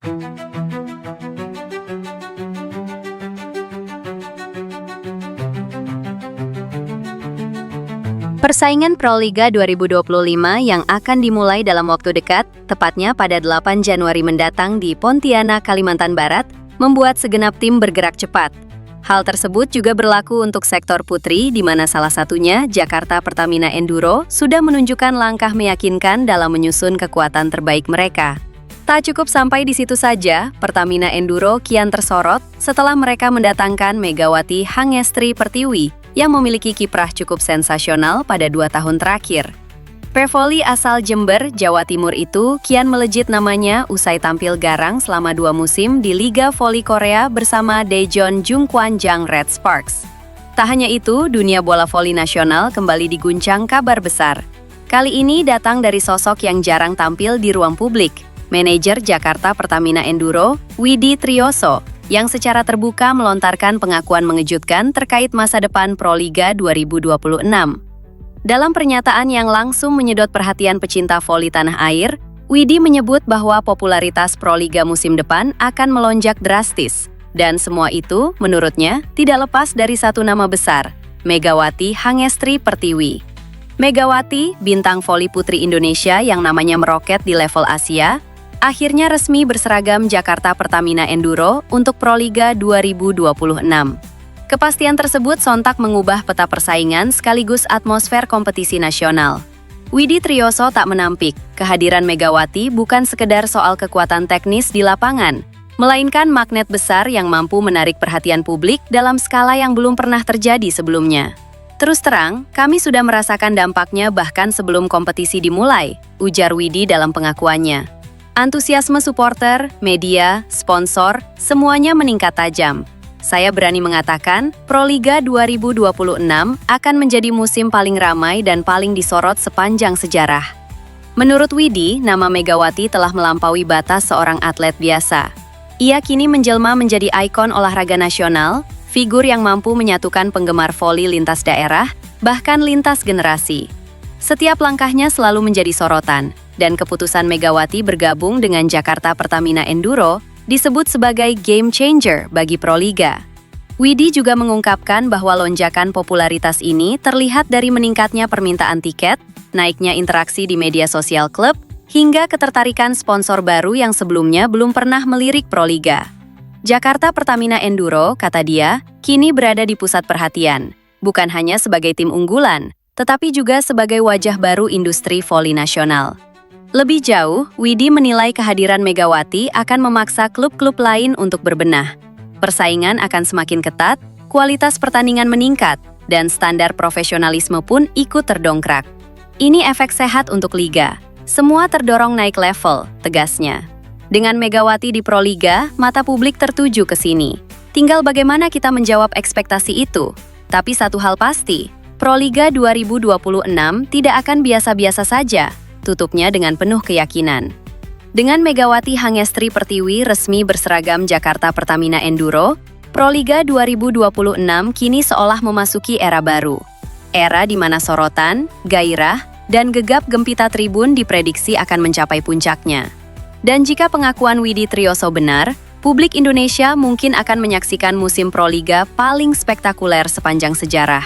Persaingan Proliga 2025 yang akan dimulai dalam waktu dekat, tepatnya pada 8 Januari mendatang di Pontianak, Kalimantan Barat, membuat segenap tim bergerak cepat. Hal tersebut juga berlaku untuk sektor putri, di mana salah satunya Jakarta Pertamina Enduro sudah menunjukkan langkah meyakinkan dalam menyusun kekuatan terbaik mereka. Tak cukup sampai di situ saja, Pertamina Enduro kian tersorot setelah mereka mendatangkan Megawati Hangestri Pertiwi yang memiliki kiprah cukup sensasional pada 2 tahun terakhir. Pevoli asal Jember, Jawa Timur itu kian melejit namanya usai tampil garang selama 2 musim di Liga Voli Korea bersama Daejeon Jungkwanjang Red Sparks. Tak hanya itu, dunia bola voli nasional kembali diguncang kabar besar. Kali ini datang dari sosok yang jarang tampil di ruang publik, manajer Jakarta Pertamina Enduro, Widi Trioso, yang secara terbuka melontarkan pengakuan mengejutkan terkait masa depan Proliga 2026. Dalam pernyataan yang langsung menyedot perhatian pecinta voli tanah air, Widi menyebut bahwa popularitas Proliga musim depan akan melonjak drastis. Dan semua itu, menurutnya, tidak lepas dari satu nama besar, Megawati Hangestri Pertiwi. Megawati, bintang voli putri Indonesia yang namanya meroket di level Asia, akhirnya resmi berseragam Jakarta Pertamina Enduro untuk Proliga 2026. Kepastian tersebut sontak mengubah peta persaingan sekaligus atmosfer kompetisi nasional. Widi Trioso tak menampik, kehadiran Megawati bukan sekedar soal kekuatan teknis di lapangan, melainkan magnet besar yang mampu menarik perhatian publik dalam skala yang belum pernah terjadi sebelumnya. Terus terang, kami sudah merasakan dampaknya bahkan sebelum kompetisi dimulai, ujar Widi dalam pengakuannya. Antusiasme supporter, media, sponsor, semuanya meningkat tajam. Saya berani mengatakan, Proliga 2026 akan menjadi musim paling ramai dan paling disorot sepanjang sejarah. Menurut Widi, nama Megawati telah melampaui batas seorang atlet biasa. Ia kini menjelma menjadi ikon olahraga nasional, figur yang mampu menyatukan penggemar voli lintas daerah, bahkan lintas generasi. Setiap langkahnya selalu menjadi sorotan, dan keputusan Megawati bergabung dengan Jakarta Pertamina Enduro disebut sebagai game changer bagi Proliga. Widi juga mengungkapkan bahwa lonjakan popularitas ini terlihat dari meningkatnya permintaan tiket, naiknya interaksi di media sosial klub, hingga ketertarikan sponsor baru yang sebelumnya belum pernah melirik Proliga. Jakarta Pertamina Enduro, kata dia, kini berada di pusat perhatian, bukan hanya sebagai tim unggulan, tetapi juga sebagai wajah baru industri voli nasional. Lebih jauh, Widi menilai kehadiran Megawati akan memaksa klub-klub lain untuk berbenah. Persaingan akan semakin ketat, kualitas pertandingan meningkat, dan standar profesionalisme pun ikut terdongkrak. Ini efek sehat untuk liga. Semua terdorong naik level, tegasnya. Dengan Megawati di Proliga, mata publik tertuju ke sini. Tinggal bagaimana kita menjawab ekspektasi itu. Tapi satu hal pasti, Proliga 2026 tidak akan biasa-biasa saja, tutupnya dengan penuh keyakinan. Dengan Megawati Hangestri Pertiwi resmi berseragam Jakarta Pertamina Enduro, Proliga 2026 kini seolah memasuki era baru. Era di mana sorotan, gairah, dan gegap gempita tribun diprediksi akan mencapai puncaknya. Dan jika pengakuan Widi Trioso benar, publik Indonesia mungkin akan menyaksikan musim Proliga paling spektakuler sepanjang sejarah.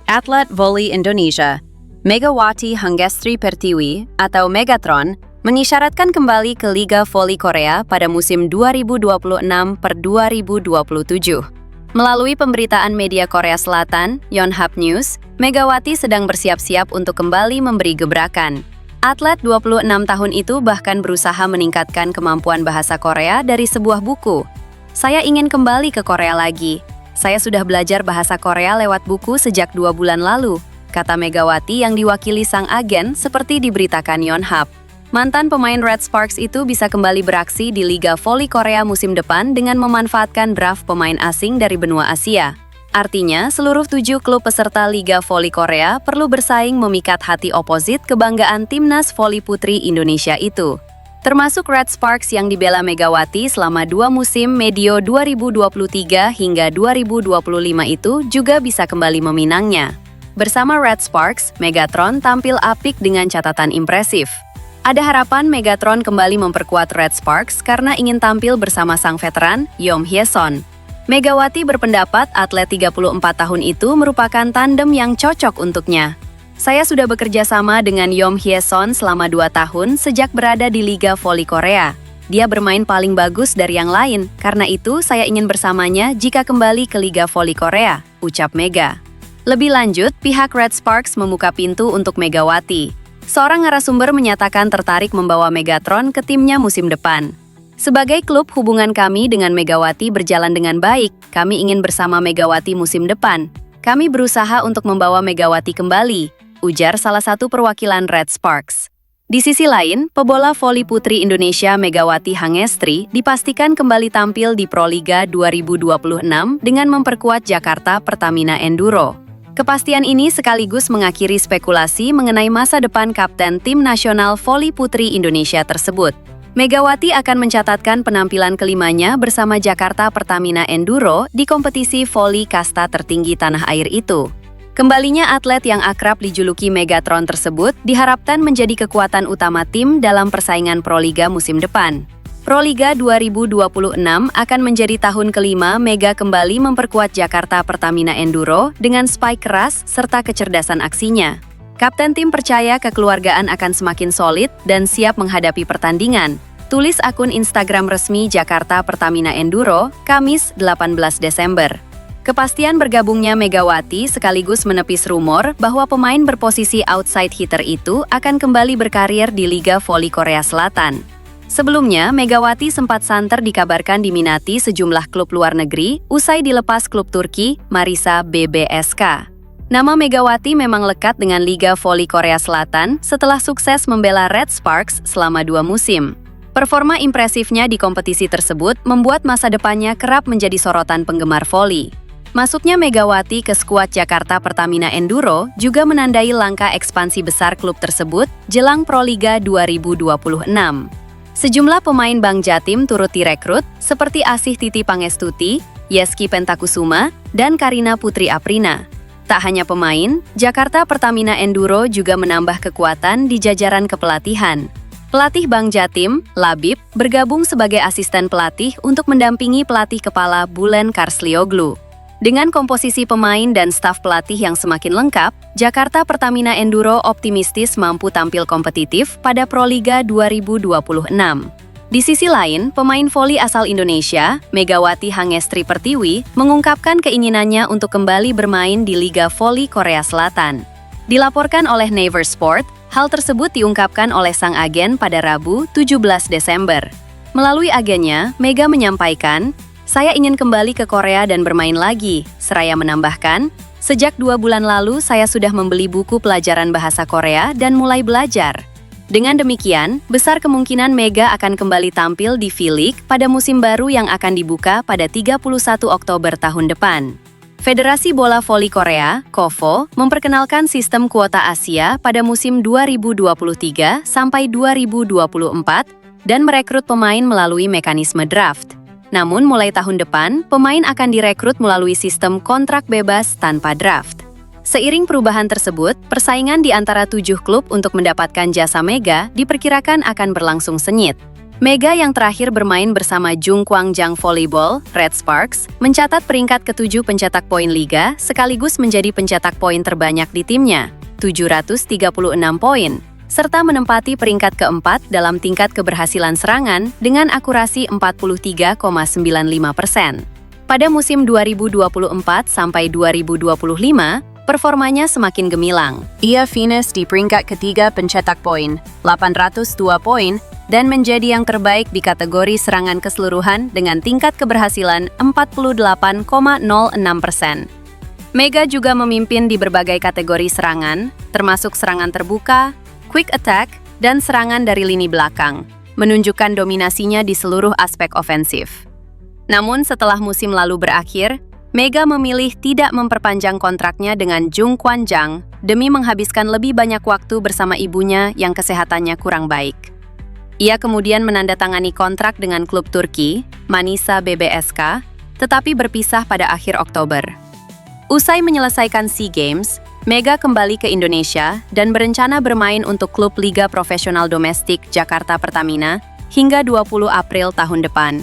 Atlet Voli Indonesia, Megawati Hangestri Pertiwi atau Megatron, mengisyaratkan kembali ke Liga Voli Korea pada musim 2026-2027. Melalui pemberitaan media Korea Selatan, Yonhap News, Megawati sedang bersiap-siap untuk kembali memberi gebrakan. Atlet 26 tahun itu bahkan berusaha meningkatkan kemampuan bahasa Korea dari sebuah buku. Saya ingin kembali ke Korea lagi. Saya sudah belajar bahasa Korea lewat buku sejak 2 bulan lalu, kata Megawati yang diwakili sang agen seperti diberitakan Yonhap. Mantan pemain Red Sparks itu bisa kembali beraksi di Liga Voli Korea musim depan dengan memanfaatkan draft pemain asing dari benua Asia. Artinya, seluruh 7 klub peserta Liga Voli Korea perlu bersaing memikat hati oposit kebanggaan timnas voli putri Indonesia itu. Termasuk Red Sparks yang dibela Megawati selama 2 musim medio 2023 hingga 2025 itu juga bisa kembali meminangnya. Bersama Red Sparks, Megatron tampil apik dengan catatan impresif. Ada harapan Megatron kembali memperkuat Red Sparks karena ingin tampil bersama sang veteran, Yom Hye-son. Megawati berpendapat atlet 34 tahun itu merupakan tandem yang cocok untuknya. Saya sudah bekerja sama dengan Yom Hye-son selama 2 tahun sejak berada di Liga Voli Korea. Dia bermain paling bagus dari yang lain, karena itu saya ingin bersamanya jika kembali ke Liga Voli Korea, ucap Mega. Lebih lanjut, pihak Red Sparks membuka pintu untuk Megawati. Seorang narasumber menyatakan tertarik membawa Megatron ke timnya musim depan. Sebagai klub, hubungan kami dengan Megawati berjalan dengan baik. Kami ingin bersama Megawati musim depan. Kami berusaha untuk membawa Megawati kembali, ujar salah satu perwakilan Red Sparks. Di sisi lain, pebola voli putri Indonesia Megawati Hangestri dipastikan kembali tampil di Proliga 2026 dengan memperkuat Jakarta Pertamina Enduro. Kepastian ini sekaligus mengakhiri spekulasi mengenai masa depan kapten tim nasional voli putri Indonesia tersebut. Megawati akan mencatatkan penampilan kelimanya bersama Jakarta Pertamina Enduro di kompetisi voli kasta tertinggi tanah air itu. Kembalinya atlet yang akrab dijuluki Megatron tersebut diharapkan menjadi kekuatan utama tim dalam persaingan Proliga musim depan. Proliga 2026 akan menjadi tahun kelima Mega kembali memperkuat Jakarta Pertamina Enduro dengan spike keras serta kecerdasan aksinya. Kapten tim percaya kekeluargaan akan semakin solid dan siap menghadapi pertandingan, tulis akun Instagram resmi Jakarta Pertamina Enduro, Kamis 18 Desember. Kepastian bergabungnya Megawati sekaligus menepis rumor bahwa pemain berposisi outside hitter itu akan kembali berkarir di Liga Voli Korea Selatan. Sebelumnya, Megawati sempat santer dikabarkan diminati sejumlah klub luar negeri usai dilepas klub Turki, Marisa BBSK. Nama Megawati memang lekat dengan Liga Voli Korea Selatan setelah sukses membela Red Sparks selama 2 musim. Performa impresifnya di kompetisi tersebut membuat masa depannya kerap menjadi sorotan penggemar voli. Masuknya Megawati ke skuad Jakarta Pertamina Enduro juga menandai langkah ekspansi besar klub tersebut jelang Proliga 2026. Sejumlah pemain Bank Jatim turut direkrut seperti Asih Titi Pangestuti, Yeski Pentakusuma, dan Karina Putri Aprina. Tak hanya pemain, Jakarta Pertamina Enduro juga menambah kekuatan di jajaran kepelatihan. Pelatih Bank Jatim, Labib, bergabung sebagai asisten pelatih untuk mendampingi pelatih kepala Bulen Karslioglu. Dengan komposisi pemain dan staf pelatih yang semakin lengkap, Jakarta Pertamina Enduro optimistis mampu tampil kompetitif pada Proliga 2026. Di sisi lain, pemain voli asal Indonesia, Megawati Hangestri Pertiwi, mengungkapkan keinginannya untuk kembali bermain di Liga Voli Korea Selatan. Dilaporkan oleh Naver Sport, hal tersebut diungkapkan oleh sang agen pada Rabu, 17 Desember. Melalui agennya, Mega menyampaikan, "Saya ingin kembali ke Korea dan bermain lagi," seraya menambahkan, "Sejak 2 bulan lalu saya sudah membeli buku pelajaran bahasa Korea dan mulai belajar." Dengan demikian, besar kemungkinan Mega akan kembali tampil di V-League pada musim baru yang akan dibuka pada 31 Oktober tahun depan. Federasi Bola Voli Korea, KOVO, memperkenalkan sistem kuota Asia pada musim 2023 sampai 2024 dan merekrut pemain melalui mekanisme draft. Namun mulai tahun depan, pemain akan direkrut melalui sistem kontrak bebas tanpa draft. Seiring perubahan tersebut, persaingan di antara 7 klub untuk mendapatkan jasa Mega diperkirakan akan berlangsung sengit. Mega yang terakhir bermain bersama Jung Kwangjang Volleyball, Red Sparks, mencatat peringkat ke-7 pencetak poin liga sekaligus menjadi pencetak poin terbanyak di timnya, 736 poin, serta menempati peringkat ke-4 dalam tingkat keberhasilan serangan dengan akurasi 43,95%. Pada musim 2024 sampai 2025, performanya semakin gemilang. Ia finish di peringkat ketiga pencetak poin, 802 poin, dan menjadi yang terbaik di kategori serangan keseluruhan dengan tingkat keberhasilan 48,06%. Mega juga memimpin di berbagai kategori serangan, termasuk serangan terbuka, quick attack, dan serangan dari lini belakang, menunjukkan dominasinya di seluruh aspek ofensif. Namun setelah musim lalu berakhir, Mega memilih tidak memperpanjang kontraknya dengan Jung Kwangjang demi menghabiskan lebih banyak waktu bersama ibunya yang kesehatannya kurang baik. Ia kemudian menandatangani kontrak dengan klub Turki, Manisa BBSK, tetapi berpisah pada akhir Oktober. Usai menyelesaikan SEA Games, Mega kembali ke Indonesia dan berencana bermain untuk klub Liga Profesional Domestik Jakarta Pertamina hingga 20 April tahun depan.